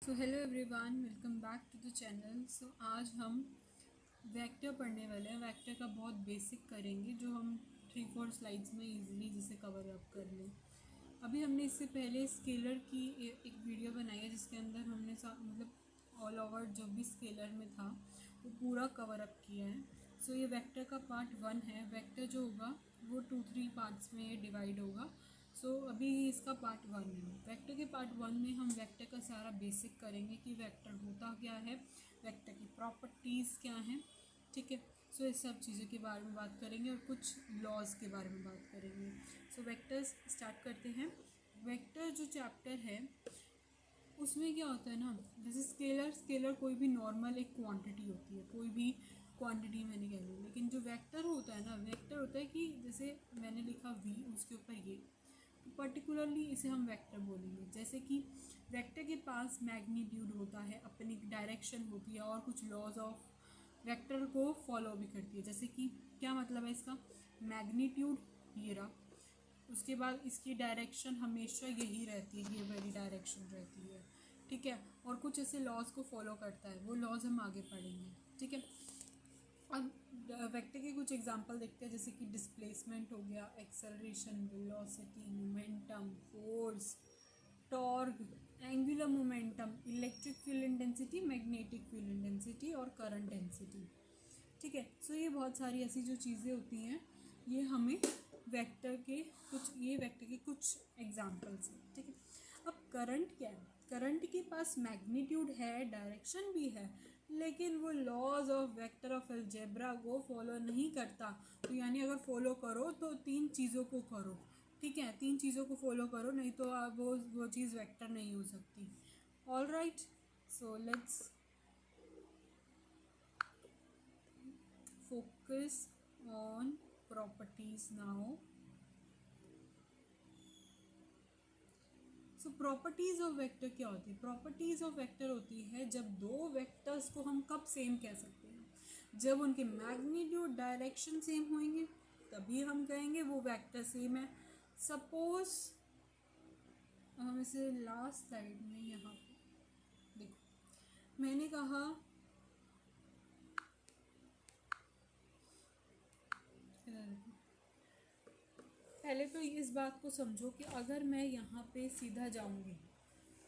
So hello everyone, welcome back to the channel. So आज हम vector पढ़ने वाले हैं। वेक्टर का बहुत बेसिक करेंगे जो हम 3-4 स्लाइड्स में इजीली जिसे कवर अप कर लें। अभी हमने इससे पहले स्केलर की एक वीडियो बनाई है जिसके अंदर हमने मतलब ऑल ओवर जो भी स्केलर में था वो पूरा कवर अप किया है। सो ये वेक्टर का पार्ट 1 है। वेक्टर जो होगा वो 2-3 पार्ट्स में डिवाइड होगा। अभी इसका पार्ट 1 है। वेक्टर के पार्ट 1 में हम वेक्टर का सारा बेसिक करेंगे कि वेक्टर होता क्या है, वेक्टर की प्रॉपर्टीज़ क्या हैं, ठीक है। इस सब चीज़ों के बारे में बात करेंगे और कुछ लॉज के बारे में बात करेंगे। वेक्टर्स स्टार्ट करते हैं। वेक्टर जो चैप्टर है उसमें क्या होता है ना, जैसे स्केलर कोई भी नॉर्मल एक क्वांटिटी होती है, कोई भी क्वांटिटी मैंने कह ली, लेकिन जो वेक्टर होता है ना, वेक्टर होता है कि जैसे मैंने लिखा v, उसके ऊपर ये, तो पर्टिकुलरली इसे हम वेक्टर बोलेंगे। जैसे कि वेक्टर के पास मैग्नीट्यूड होता है, अपनी डायरेक्शन होती है और कुछ लॉज ऑफ वेक्टर को फॉलो भी करती है। जैसे कि क्या मतलब है इसका, मैग्नीट्यूड ये रहा, उसके बाद इसकी डायरेक्शन हमेशा यही रहती है, ये वाली डायरेक्शन रहती है, ठीक है। और कुछ ऐसे लॉज को फॉलो करता है, वो लॉज हम आगे पढ़ेंगे, ठीक है। अब वेक्टर के कुछ एग्जांपल देखते हैं, जैसे कि डिस्प्लेसमेंट हो गया, acceleration, velocity, momentum, force, torque, angular momentum, electric field intensity, magnetic field intensity और करंट डेंसिटी, ठीक है। ये बहुत सारी ऐसी जो चीज़ें होती हैं, ये हमें वेक्टर के कुछ एग्जांपल्स हैं, ठीक है। अब करंट क्या है, करंट के पास मैग्नीट्यूड है, डायरेक्शन भी है, लेकिन वो laws of vector of algebra को फॉलो नहीं करता। तो यानी अगर फॉलो करो तो 3 चीज़ों को करो, ठीक है, 3 चीज़ों को फॉलो करो, नहीं तो आप वो चीज़ वेक्टर नहीं हो सकती। All right, so let's focus on properties now. Properties of vector क्या होती है? प्रॉपर्टीज ऑफ वेक्टर होती है जब दो वेक्टर्स को हम कब सेम कह सकते हैं, जब उनके मैग्नीट्यूड डायरेक्शन सेम होंगे, तभी हम कहेंगे वो वेक्टर सेम है। सपोज हम इसे लास्ट स्लाइड में यहाँ देखो, मैंने कहा पहले तो इस बात को समझो कि अगर मैं यहाँ पे सीधा जाऊँगी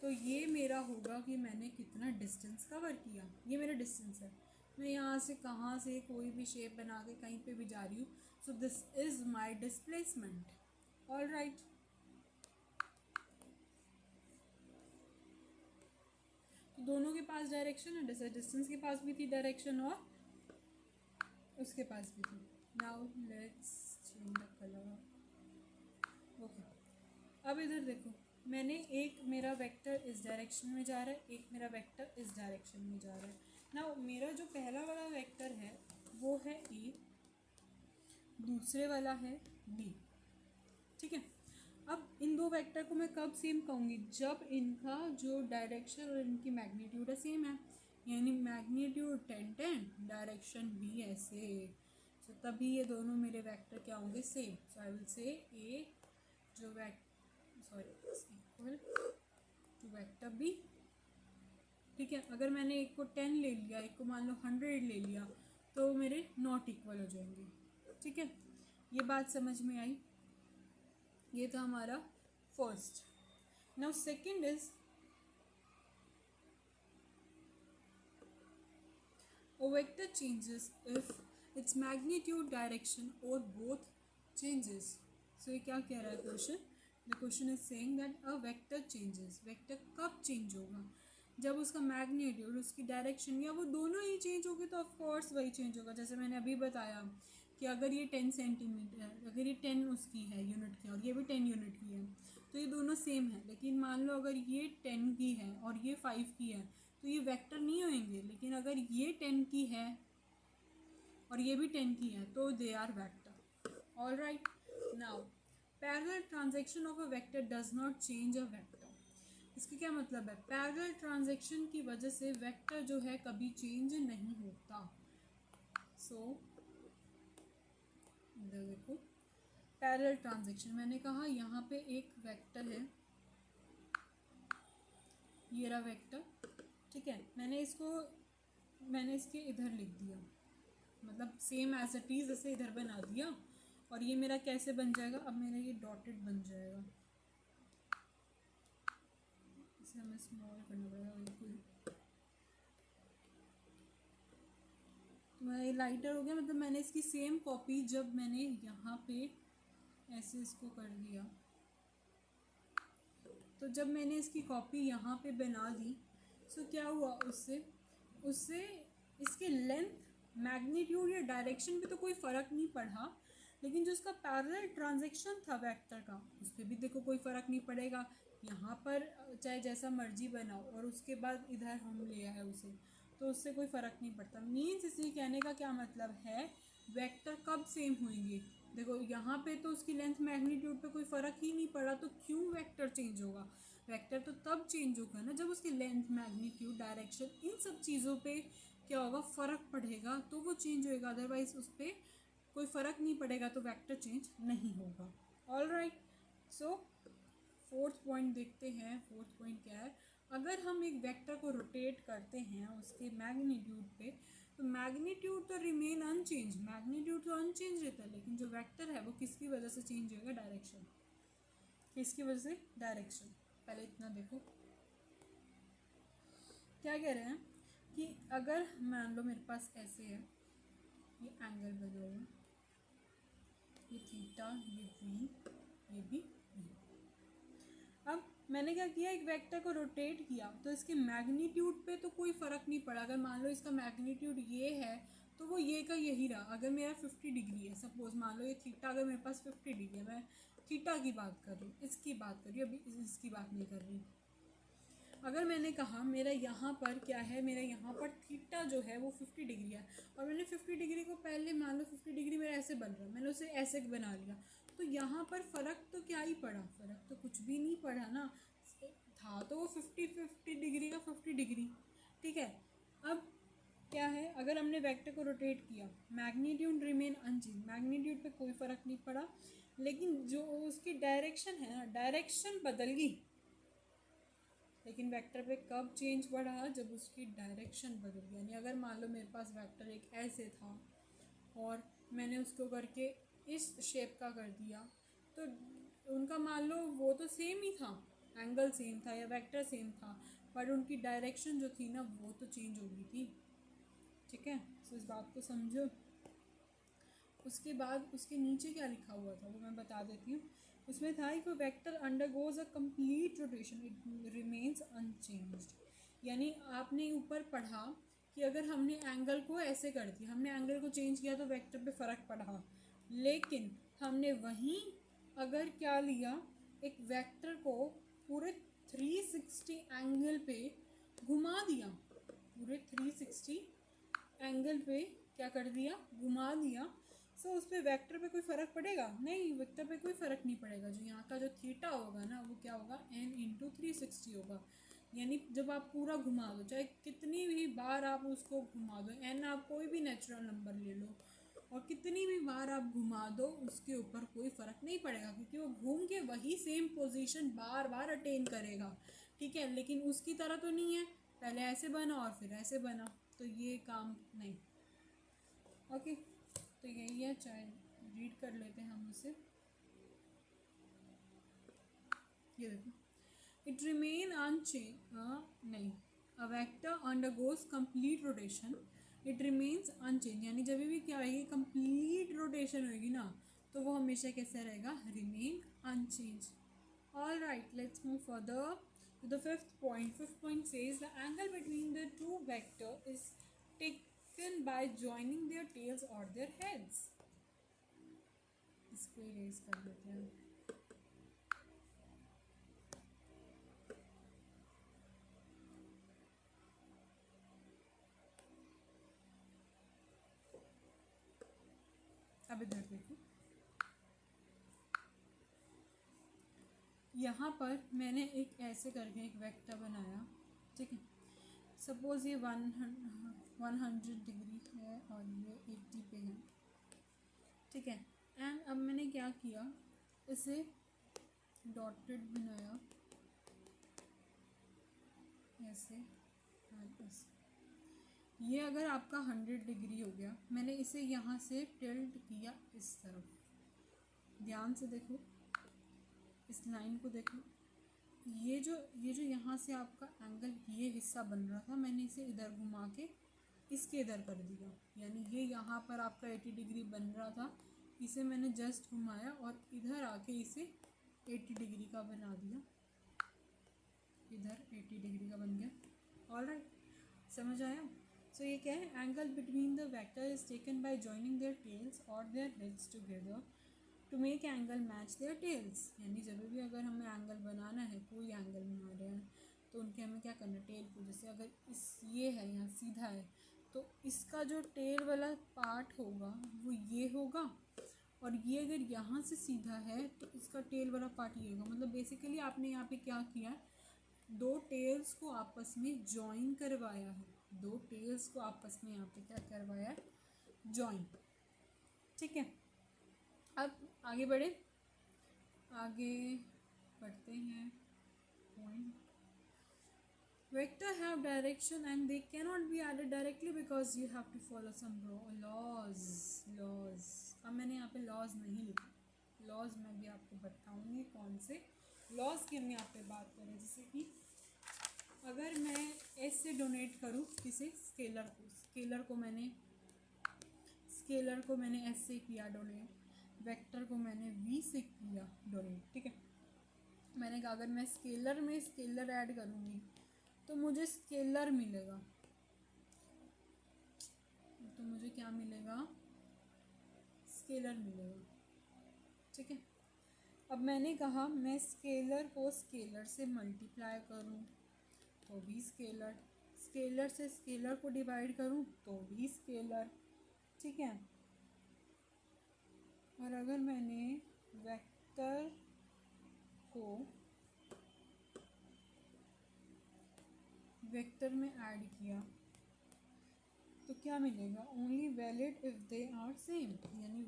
तो ये मेरा होगा कि मैंने कितना डिस्टेंस कवर किया, ये मेरा डिस्टेंस है। मैं यहाँ से कहाँ से कोई भी शेप बना के कहीं पे भी जा रही हूँ, so this is my displacement. All right, तो दोनों के पास डायरेक्शन है, जैसे डिस्टेंस के पास भी थी डायरेक्शन और उसके पास भी थी। Now let's change the colour. Okay, अब इधर देखो, मैंने एक मेरा वेक्टर इस डायरेक्शन में जा रहा है, एक मेरा वेक्टर इस डायरेक्शन में जा रहा है। ना मेरा जो पहला वाला वेक्टर है वो है ए, दूसरे वाला है बी, ठीक है। अब इन दो वेक्टर को मैं कब सेम कहूँगी, जब इनका जो डायरेक्शन और इनकी मैग्नीट्यूड है सेम है, यानी मैग्नीट्यूड 10-10, डायरेक्शन भी ऐसे, तभी ये दोनों मेरे वेक्टर क्या होंगे, same. So I will say ए जो इक्वल टू वेक्टर बी, ठीक है। अगर मैंने एक को 10 ले लिया, एक को मान लो 100 ले लिया, तो मेरे नॉट इक्वल हो जाएंगे, ठीक है। ये बात समझ में आई, ये था हमारा first. Now second is a vector changes if its magnitude, direction or both changes. ये क्या कह रहा है question, the question is saying that a vector changes, vector कब चेंज होगा, जब उसका मैग्नीट्यूड, उसकी डायरेक्शन या वो दोनों ही चेंज होगी, तो ऑफकोर्स वही चेंज होगा। जैसे मैंने अभी बताया कि अगर ये 10 सेंटीमीटर है, अगर ये 10 उसकी है यूनिट की और ये भी 10 यूनिट की है, तो ये दोनों सेम है। लेकिन मान लो अगर ये 10 की है और ये 5 की है, तो ये वेक्टर नहीं होंगे। लेकिन अगर ये 10 की है और ये भी 10 की है, तो they are vector. All right, now parallel transaction of a vector does not change a vector. इसका क्या मतलब है, पैरेलल ट्रांजैक्शन की वजह से वेक्टर जो है कभी चेंज नहीं होता। देखो, पैरेलल ट्रांजैक्शन मैंने कहा, यहाँ पे एक वेक्टर है, ये रहा वेक्टर, ठीक है, मैंने इसके इधर लिख दिया, मतलब सेम एज इट इज़ ऐसे इधर बना दिया। और ये मेरा कैसे बन जाएगा, अब मेरा ये डॉटेड बन जाएगा, इसे हमें स्मॉल करना पड़ेगा बिल्कुल। तो मेरा ये लाइटर हो गया, मतलब मैंने इसकी सेम कॉपी जब मैंने यहाँ पे ऐसे इसको कर दिया, तो जब मैंने इसकी कॉपी यहाँ पे बना दी, सो क्या हुआ, उससे उससे इसके लेंथ, मैग्नीट्यूड या डायरेक्शन पे तो कोई फ़र्क नहीं पड़ा, लेकिन जो उसका पैरेलल ट्रांजैक्शन था वेक्टर का, उस पर भी देखो कोई फ़र्क नहीं पड़ेगा। यहाँ पर चाहे जैसा मर्जी बनाओ और उसके बाद इधर हम ले आए उसे, तो उससे कोई फ़र्क नहीं पड़ता। मीन्स इसे कहने का क्या मतलब है, वेक्टर कब सेम होंगे, देखो यहाँ पे तो उसकी लेंथ मैग्नीट्यूड पे कोई फ़र्क ही नहीं पड़ा, तो क्यों वेक्टर चेंज होगा। वेक्टर तो तब चेंज होगा ना जब उसकी लेंथ, मैग्नीट्यूड, डायरेक्शन, इन सब चीज़ों पे क्या होगा, फ़र्क पड़ेगा, तो वो चेंज होएगा। अदरवाइज उस पर कोई फ़र्क नहीं पड़ेगा तो वेक्टर चेंज नहीं होगा। ऑल राइट, सो फोर्थ पॉइंट देखते हैं। फोर्थ पॉइंट क्या है, अगर हम एक वेक्टर को रोटेट करते हैं उसके मैग्नीट्यूड पे, तो मैग्नीट्यूड तो रिमेन अनचेंज, मैग्नीट्यूड तो अनचेंज रहता है, लेकिन जो वेक्टर है वो किसकी वजह से चेंज होगा, डायरेक्शन, किसकी वजह से, डायरेक्शन। पहले इतना देखो क्या कह रहे हैं कि अगर मान लो मेरे पास ऐसे है, ये एंगल बना हुआ, ये थीटा, ये वी, ये भी वी। अब मैंने क्या किया, एक वेक्टर को रोटेट किया, तो इसके मैग्नीट्यूड पे तो कोई फ़र्क नहीं पड़ा। अगर मान लो इसका मैग्नीट्यूड ये है तो वो ये का यही रहा। अगर मेरा 50 डिग्री है, सपोज मान लो ये थीटा, अगर मेरे पास 50 डिग्री है, मैं थीटा की बात कर रही हूँ, इसकी बात कर रही हूँ, अभी इसकी बात नहीं कर रही। अगर मैंने कहा मेरा यहाँ पर क्या है, मेरा यहाँ पर थीटा जो है वो 50 डिग्री है, और मैंने 50 डिग्री को पहले मान लो 50 डिग्री मेरा ऐसे बन रहा है, मैंने उसे ऐसे बना लिया, तो यहाँ पर फ़र्क तो क्या ही पड़ा, फ़र्क तो कुछ भी नहीं पड़ा ना, था तो वो 50 डिग्री का 50 डिग्री। ठीक है, अब क्या है, अगर हमने वेक्टर को रोटेट किया, मैग्नीट्यूड रिमेन अनचेंज, मैग्नीट्यूड पे कोई फ़र्क नहीं पड़ा, लेकिन जो उसकी डायरेक्शन है ना, डायरेक्शन बदल गई। लेकिन वेक्टर पे कब चेंज बढ़ा, जब उसकी डायरेक्शन बदल गई। यानी अगर मान लो मेरे पास वेक्टर एक ऐसे था और मैंने उसको करके इस शेप का कर दिया, तो उनका मान लो वो तो सेम ही था, एंगल सेम था या वेक्टर सेम था, बट उनकी डायरेक्शन जो थी ना वो तो चेंज हो गई थी। ठीक है, तो इस बात को समझो। उसके बाद उसके नीचे क्या लिखा हुआ था वो मैं बता देती हूँ। उसमें था कि vector undergoes a complete rotation, it remains unchanged. यानी आपने ऊपर पढ़ा कि अगर हमने एंगल को ऐसे कर दिया, हमने एंगल को चेंज किया तो वेक्टर पे फ़र्क पड़ा, लेकिन हमने वहीं अगर क्या लिया, एक वेक्टर को पूरे 360 एंगल पे घुमा दिया, पूरे 360 एंगल पे क्या कर दिया, घुमा दिया, सो उस पर वेक्टर पे कोई फ़र्क पड़ेगा नहीं, वेक्टर पे कोई फ़र्क नहीं पड़ेगा। जो यहाँ का जो थीटा होगा ना वो क्या होगा, n इंटू 360 होगा। यानी जब आप पूरा घुमा दो, चाहे कितनी भी बार आप उसको घुमा दो, n आप कोई भी नेचुरल नंबर ले लो और कितनी भी बार आप घुमा दो, उसके ऊपर कोई फ़र्क नहीं पड़ेगा, क्योंकि वो घूम के वही सेम पोजीशन बार बार अटेन करेगा। ठीक है, लेकिन उसकी तरह तो नहीं है, पहले ऐसे बना और फिर ऐसे बना, तो ये काम नहीं। ओके, तो यही है, चाहे रीड कर लेते हैं हम उसे। ये देखो, इट रिमेन अनचेंज, नहीं, a vector undergoes complete rotation, it remains unchange. यानी जब भी क्या होगी, कंप्लीट रोटेशन होगी ना, तो वो हमेशा कैसे रहेगा, remain unchange. All right, let's move further to the fifth point. Fifth point says the angle between the two vector is taken by joining their tails or their heads. इसको erase कर देते हैं। अब इधर देखो, यहाँ पर मैंने एक ऐसे करके एक वेक्टर बनाया। ठीक है, सपोज ये 100 डिग्री है और ये 80 पे है। ठीक है, एंड अब मैंने क्या किया, इसे डॉटेड बनाया ऐसे, ये अगर आपका 100 डिग्री हो गया, मैंने इसे यहाँ से टिल्ट किया इस तरफ, ध्यान से देखो, इस लाइन को देखो, ये जो यहाँ से आपका एंगल ये हिस्सा बन रहा था, मैंने इसे इधर घुमा के इसके इधर कर दिया, यानी ये यहाँ पर आपका 80 डिग्री बन रहा था, इसे मैंने जस्ट घुमाया और इधर आके इसे 80 डिग्री का बना दिया, इधर 80 डिग्री का बन गया। ऑलराइट, समझ आया? सो ये क्या है, angle between the vector is taken by joining their tails और their heads together to make angle match their tails. यानी जब भी अगर हमें एंगल बनाना है, कोई एंगल बना रहे हैं, तो उनके हमें क्या करना है, टेल को, जैसे अगर इस ये है यहाँ सीधा है, तो इसका जो टेल वाला पार्ट होगा वो ये होगा, और ये अगर यहाँ से सीधा है तो इसका टेल वाला पार्ट ये होगा। मतलब बेसिकली आपने यहाँ पे क्या किया, दो टेल्स को आपस में जॉइन करवाया है, दो टेल्स को आपस में यहाँ पे क्या करवाया है, जॉइन। ठीक है, अब आगे बढ़े, आगे बढ़ते हैं। Point, vector have direction and they cannot be added directly because you have to follow some laws. अब मैंने यहाँ पे लॉज नहीं लिखा, लॉज मैं भी आपको बताऊंगी कौन से लॉज की हम यहाँ पे बात करें। जैसे कि अगर मैं एस से डोनेट करूँ किसी स्केलर को मैंने एस से किया डोनेट, वेक्टर को मैंने वी से किया डोनेट। ठीक है, मैंने कहा अगर मैं स्केलर में स्केलर ऐड करूँगी तो मुझे स्केलर मिलेगा, तो मुझे क्या मिलेगा, स्केलर मिलेगा। ठीक है, अब मैंने कहा मैं स्केलर को स्केलर से मल्टीप्लाई करूँ तो भी स्केलर, स्केलर से स्केलर को डिवाइड करूँ तो भी स्केलर। ठीक है, और अगर मैंने वेक्टर को वेक्टर में ऐड किया तो क्या मिलेगा, only valid if they are same, यानी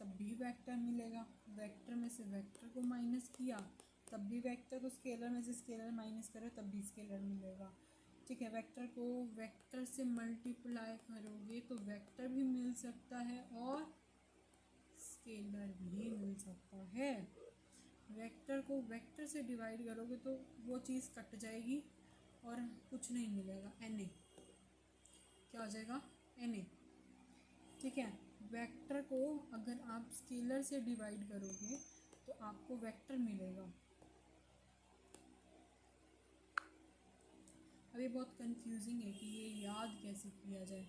तब भी वेक्टर मिलेगा। वेक्टर में से वेक्टर को माइनस किया तब भी वेक्टर को, स्केलर में से स्केलर माइनस करो तब भी स्केलर मिलेगा। ठीक है, वेक्टर को वेक्टर से मल्टीप्लाई करोगे तो वेक्टर भी मिल सकता है और स्केलर भी मिल सकता है। वेक्टर को वेक्टर से डिवाइड करोगे तो वो चीज़ कट जाएगी और कुछ नहीं मिलेगा, एन ए, क्या हो जाएगा, एन ए। ठीक है, वेक्टर को अगर आप स्केलर से डिवाइड करोगे तो आपको वेक्टर मिलेगा। अब ये बहुत कंफ्यूजिंग है कि ये याद कैसे किया जाए,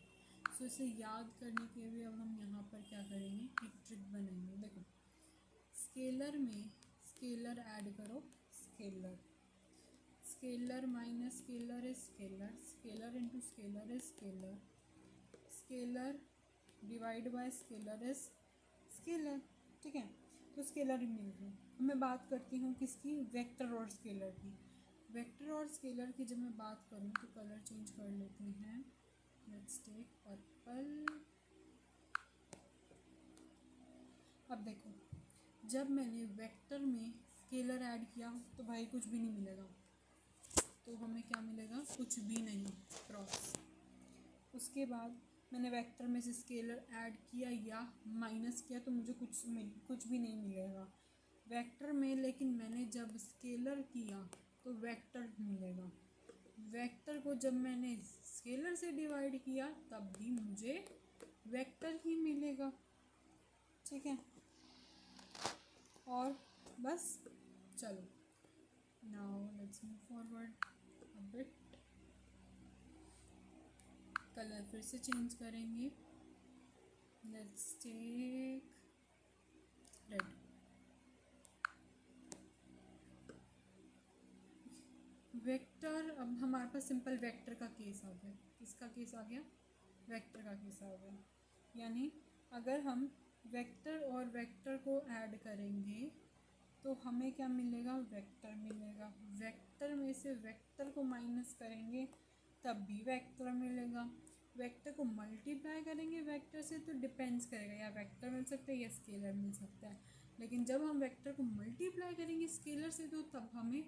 सो इसे याद करने के लिए अब हम यहाँ पर क्या करेंगे, एक ट्रिक बनाएंगे। देखो, स्केलर में स्केलर ऐड करो, scalar, scalar minus scalar is scalar, scalar into scalar is scalar, scalar divide by scalar is scalar. ठीक है, तो स्केलर ही मिल रही है। अब मैं बात करती हूँ किसकी, वेक्टर और स्केलर की। वेक्टर और स्केलर की जब मैं बात करूँ तो कलर चेंज कर लेते हैं, लेट्स टेक पर्पल। अब देखो, जब मैंने वेक्टर में स्केलर ऐड किया तो भाई कुछ भी नहीं मिलेगा, तो हमें क्या मिलेगा, कुछ भी नहीं, क्रॉस। उसके बाद मैंने वेक्टर में से स्केलर ऐड किया या माइनस किया तो मुझे कुछ भी नहीं मिलेगा वेक्टर में, लेकिन मैंने जब स्केलर किया तो वेक्टर मिलेगा। वेक्टर को जब मैंने स्केलर से डिवाइड किया तब भी मुझे वेक्टर ही मिलेगा। ठीक है, और बस, चलो now let's move forward a bit. Colour फिर से चेंज करेंगे, लेट्स टेक रेड। वेक्टर, अब हमारे पास सिंपल वेक्टर का केस आ गया। किसका केस आ गया, वेक्टर का केस आ गया। यानी अगर हम वेक्टर और वेक्टर को ऐड करेंगे तो हमें क्या मिलेगा, वेक्टर मिलेगा। वेक्टर में से वेक्टर को माइनस करेंगे तब भी वेक्टर मिलेगा। वेक्टर को मल्टीप्लाई करेंगे वेक्टर से तो डिपेंड्स करेगा, या वेक्टर मिल सकता है या स्केलर मिल सकता है, लेकिन जब हम वेक्टर को मल्टीप्लाई करेंगे स्केलर से तो तब हमें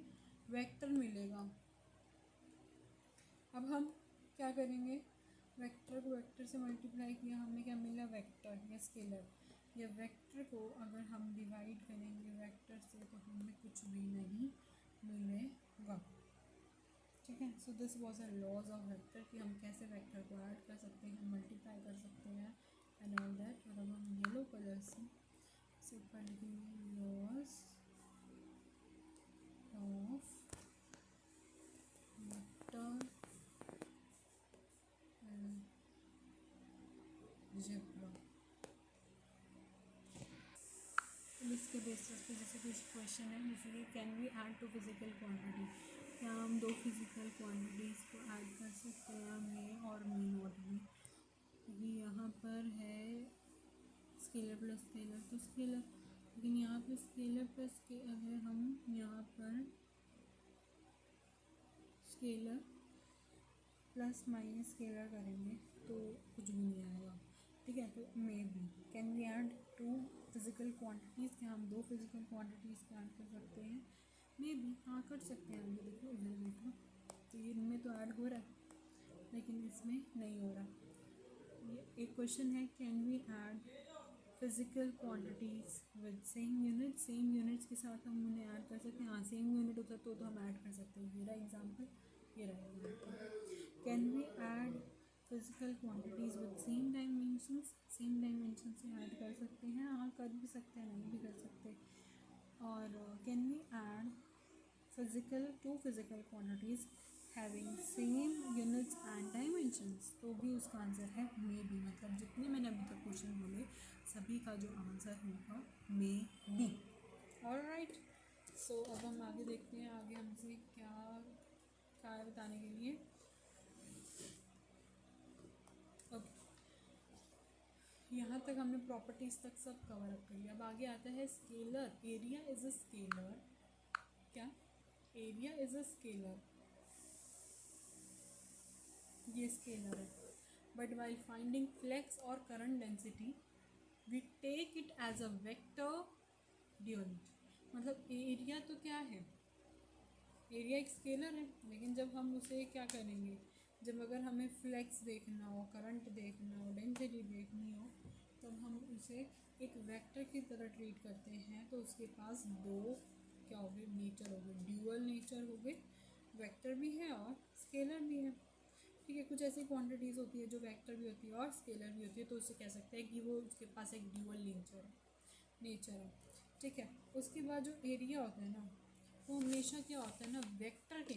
वेक्टर मिलेगा। अब हम क्या करेंगे, वेक्टर को वेक्टर से मल्टीप्लाई किया, हमें क्या मिला, वेक्टर या स्केलर। या वेक्टर को अगर हम डिवाइड करेंगे वेक्टर से तो हमें कुछ भी नहीं मिलेगा। ठीक है, so this was a laws of vector कि हम कैसे वेक्टर को ऐड कर सकते हैं, मल्टीप्लाई कर सकते हैं एंड ऑल दैट। और अब हम येलो कलर से ऊपर लिखेंगे लॉज ऑफ वेक्टर अलजेब्रा। इसके बेसिस पे जैसे कुछ क्वेश्चन है, जैसे can we add two physical quantity, क्या हम दो फिजिकल क्वांटिटीज़ को ऐड कर सकते हैं, मे और मी नॉट भी। क्योंकि यहाँ पर है स्केलर प्लस स्केलर तो स्केलर, लेकिन यहाँ पर स्केलर प्लस के अगर हम यहाँ पर स्केलर प्लस माइनस स्केलर करेंगे तो कुछ भी नहीं आएगा। ठीक है, तो maybe can we add two physical quantities, क्या हम दो फिजिकल क्वांटिटीज़ को ऐड कर सकते हैं, मे बी हाँ कर सकते हैं। ये देखो इधर देखो, तो ये इनमें तो ऐड हो रहा है लेकिन इसमें नहीं हो रहा। ये एक क्वेश्चन है, can we add physical quantities with same unit, same units के साथ हम उन्हें ऐड कर सकते हैं। हाँ सेम यूनिट होता तो हम ऐड कर सकते हैं। ये रहा एग्जाम्पल, ये रहा example. Can we add physical quantities with same dimensions, same dimension से ऐड कर सकते हैं। हाँ कर भी सकते हैं, नहीं भी कर सकते। और can we add two physical quantities having same units and dimensions, तो भी उसका आंसर है मे बी। मतलब जितने मैंने अभी तक क्वेश्चन बोले सभी का जो आंसर होगा मे बी। ऑलराइट, सो अब हम आगे देखते हैं, आगे हमसे क्या क्या है बताने के लिए। ओके, यहाँ तक हमने प्रॉपर्टीज़ तक सब कवर अप कर लिया। अब आगे आता है scalar. Area is a scalar, क्या एरिया इज अ स्केलर, ये स्केलर है। बट वाइल फाइंडिंग फ्लेक्स और current density we take it as a vector duality. मतलब एरिया तो क्या है, एरिया एक स्केलर है, लेकिन जब हम उसे क्या करेंगे, जब अगर हमें फ्लेक्स देखना हो, करंट देखना हो, डेंसिटी देखनी हो, तब हम उसे एक वेक्टर की तरह ट्रीट करते हैं। तो उसके पास दो क्या हो गए, नेचर हो गए, ड्यूअल नेचर हो गए, वेक्टर भी है और स्केलर भी है। ठीक है, कुछ ऐसी क्वांटिटीज़ होती है जो वेक्टर भी होती है और स्केलर भी होती है, तो उससे कह सकते हैं कि वो उसके पास एक ड्यूअल नेचर है। ठीक है, उसके बाद जो एरिया होता है ना, वो हमेशा क्या होता है ना, वेक्टर के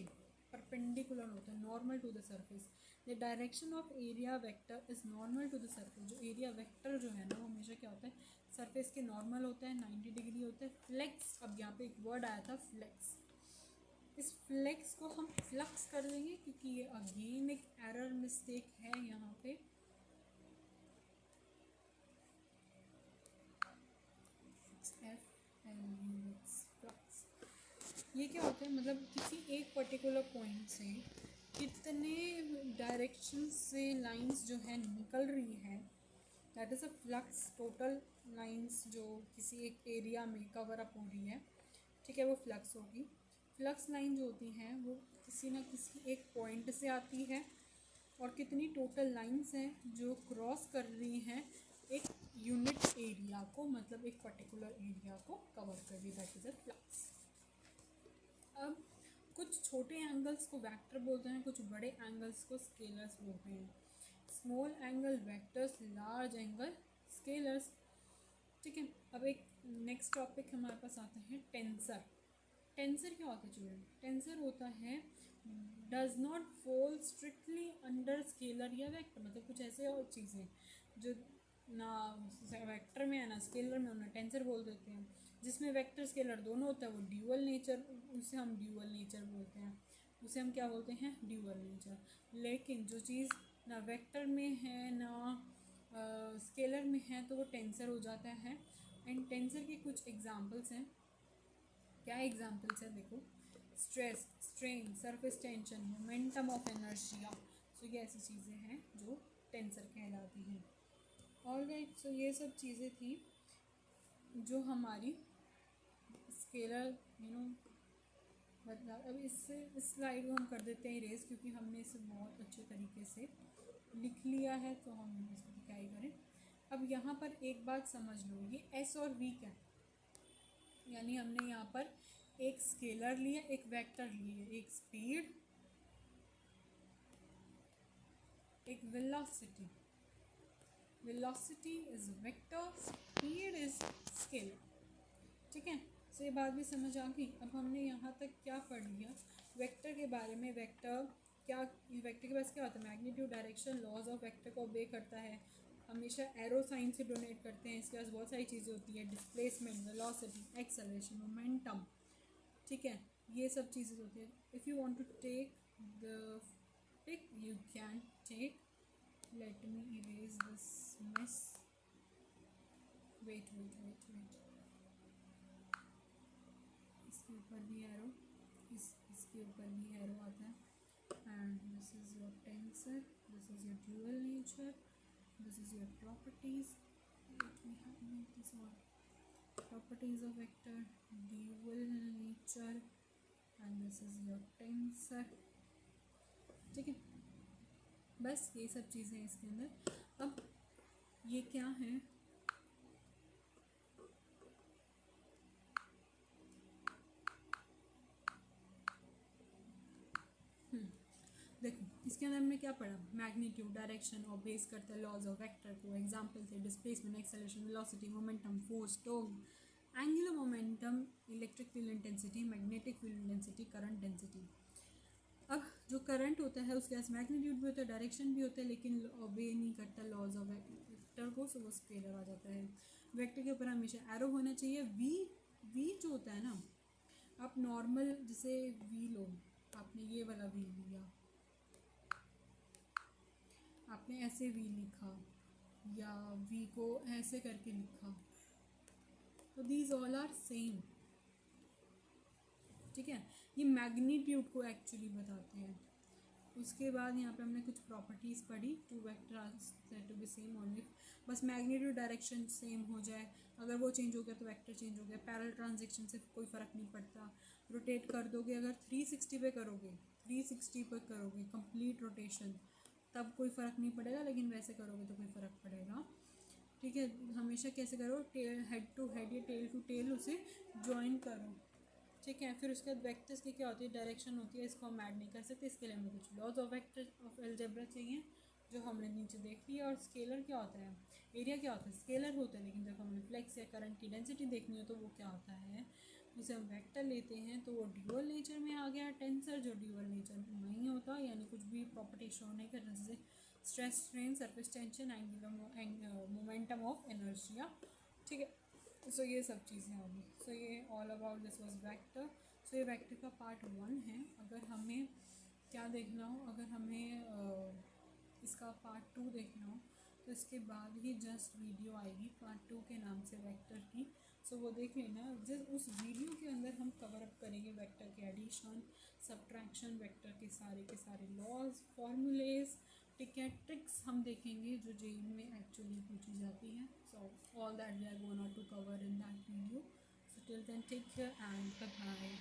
परपेंडिकुलर होता है, normal to the surface. The direction of area vector is normal to the surface. जो एरिया वेक्टर जो है ना, वो हमेशा क्या होता है, सरफेस के नॉर्मल होता है, 90 डिग्री होता है। फ्लेक्स, अब यहाँ पे एक वर्ड आया था फ्लेक्स, इस फ्लेक्स को हम फ्लक्स कर देंगे क्योंकि ये अगेन एक एरर मिस्टेक है यहाँ पे। फ्लक्स, ये क्या होता है, मतलब किसी एक पर्टिकुलर पॉइंट से कितने डायरेक्शन से लाइंस जो है निकल रही है, that is a flux. Total lines जो किसी एक एरिया में कवर अप हो रही है, ठीक है, वो फ्लक्स होगी। फ्लक्स लाइन जो होती हैं वो किसी ना किसी एक पॉइंट से आती है, और कितनी टोटल लाइंस हैं जो क्रॉस कर रही हैं एक यूनिट एरिया को, मतलब एक पर्टिकुलर एरिया को कवर कर रही है, दैट इज़ अ फ्लक्स। अब कुछ छोटे एंगल्स को वेक्टर बोलते हैं, कुछ बड़े एंगल्स को स्केलर्स बोलते हैं। Small angle vectors, large angle scalars. ठीक है, अब एक नेक्स्ट टॉपिक हमारे पास आता है टेंसर। टेंसर क्या होता है चिल्ड्रन, टेंसर होता है does not fall strictly under scalar या वेक्टर। मतलब कुछ ऐसे और चीज़ें जो ना वेक्टर में है ना स्केलर में, उन्हें टेंसर बोल देते हैं। जिसमें वेक्टर स्केलर दोनों होता है वो ड्यूअल नेचर, उसे हम ड्यूअल नेचर बोलते हैं, उसे हम क्या बोलते हैं, ड्यूअल नेचर। लेकिन जो चीज़ ना वेक्टर में है ना स्केलर में है तो वो टेंसर हो जाता है। एंड टेंसर के कुछ एग्जांपल्स हैं, क्या एग्जांपल्स है देखो, stress, strain, surface tension, momentum of inertia. So ये ऐसी चीज़ें हैं जो टेंसर कहलाती हैं। ऑलराइट, सो ये सब चीज़ें थी जो हमारी स्केलर बदलाव। अब इससे इस स्लाइड को हम कर देते हैं इरेज, क्योंकि हमने इसे बहुत अच्छे तरीके से लिख लिया है, तो हम इसमें क्या ही करें। अब यहाँ पर एक बात समझ लो, ये एस और वी क्या है, यानी हमने यहाँ पर एक स्केलर लिया, एक वेक्टर लिए, एक स्पीड, एक velocity. Velocity is vector, speed is scalar. ठीक है, तो ये बात भी समझ आ गई। अब हमने यहाँ तक क्या पढ़ लिया वेक्टर के बारे में। वेक्टर क्या, वेक्टर के पास क्या होता है, magnitude, direction, laws of vector को ओबे करता है, हमेशा एरो साइन से डोनेट करते हैं। इसके पास बहुत सारी चीज़ें होती है, डिस्प्लेसमेंट, वेलोसिटी, एक्सेलरेशन, मोमेंटम। ठीक है, ये सब चीज़ें होती है। If you want to take the pic you can take. Let me erase this mess. Wait wait wait wait, इसके ऊपर भी एरो, इसके ऊपर भी एरो आता है। And this is your tensor, this is your dual nature, this is your properties. Let me highlight this all. Properties of vector, dual nature, and this is your tensor. ठीक है, बस ये सब चीज़ें इसके अंदर। अब ये क्या है, देखो इसके अंदर हमने क्या पढ़ा, मैग्नीट्यूड, डायरेक्शन और बेस करता है लॉज ऑफ वेक्टर को। एग्जांपल थे displacement, acceleration, velocity, momentum, force, torque, angular momentum, electric field intensity, magnetic field intensity, current density. अब जो करंट होता है उसके पास मैग्नीट्यूड भी होता है, डायरेक्शन भी होता है, लेकिन ओबे नहीं करता लॉज ऑफ वेक्टर को, सो वो स्केलर आ जाता है। वेक्टर के ऊपर हमेशा एरो होना चाहिए। वी जो होता है ना, आप नॉर्मल जैसे वी लो, आपने ये वाला वी लिया, आपने ऐसे वी लिखा या वी को ऐसे करके लिखा, तो दीज ऑल आर सेम। ठीक है, ये मैग्नीट्यूड को एक्चुअली बताते हैं। उसके बाद यहाँ पे हमने कुछ प्रॉपर्टीज़ पढ़ी, two vector to be same only, बस मैग्नीट्यूड डायरेक्शन सेम हो जाए, अगर वो चेंज हो गया तो वेक्टर चेंज हो गया। पैरेलल ट्रांजैक्शन से कोई फ़र्क नहीं पड़ता। रोटेट कर दोगे, अगर 360 पे करोगे, 360 पे करोगे कंप्लीट रोटेशन, तब कोई फ़र्क नहीं पड़ेगा, लेकिन वैसे करोगे तो कोई फ़र्क पड़ेगा। ठीक है, हमेशा कैसे करो, हेड टू हेड या टेल टू टेल उसे ज्वाइन करो। ठीक है, फिर उसके बाद वेक्टर्स की क्या होती है, डायरेक्शन होती है, इसको हम ऐड नहीं कर सकते, इसके लिए हमें कुछ laws of vector of algebra चाहिए, जो हमने नीचे देख लिया। और स्केलर क्या होता है, एरिया क्या होता है, स्केलर होता है, लेकिन जब हमें फ्लेक्स या करंट की डेंसिटी देखनी हो तो वो क्या होता है, उसे हम वेक्टर लेते हैं, तो वो ड्यूअल नेचर में आ गया। टेंसर जो ड्यूअल नेचर नहीं होता, यानी कुछ भी प्रॉपर्टी शो नहीं करना, जैसे stress, strain, surface tension, angular momentum of inertia. ठीक है, सो ये सब चीज़ें होंगी। सो ये all about this was vector. So ये वेक्टर का पार्ट 1 है। अगर हमें क्या देखना हो, अगर हमें इसका पार्ट 2 देखना हो, तो इसके बाद ही जस्ट वीडियो आएगी पार्ट 2 के नाम से वेक्टर की। सो वो देख लेना। जिस उस वीडियो के अंदर हम कवर अप करेंगे वेक्टर के एडिशन, सब्ट्रैक्शन, वेक्टर के सारे लॉज, फॉर्मूलेज, ठीक है, ट्रिक्स हम देखेंगे जो जेईई में एक्चुअली पूछी जाती हैं। So all that we are gonna to cover in that video. So till then take care and bye bye.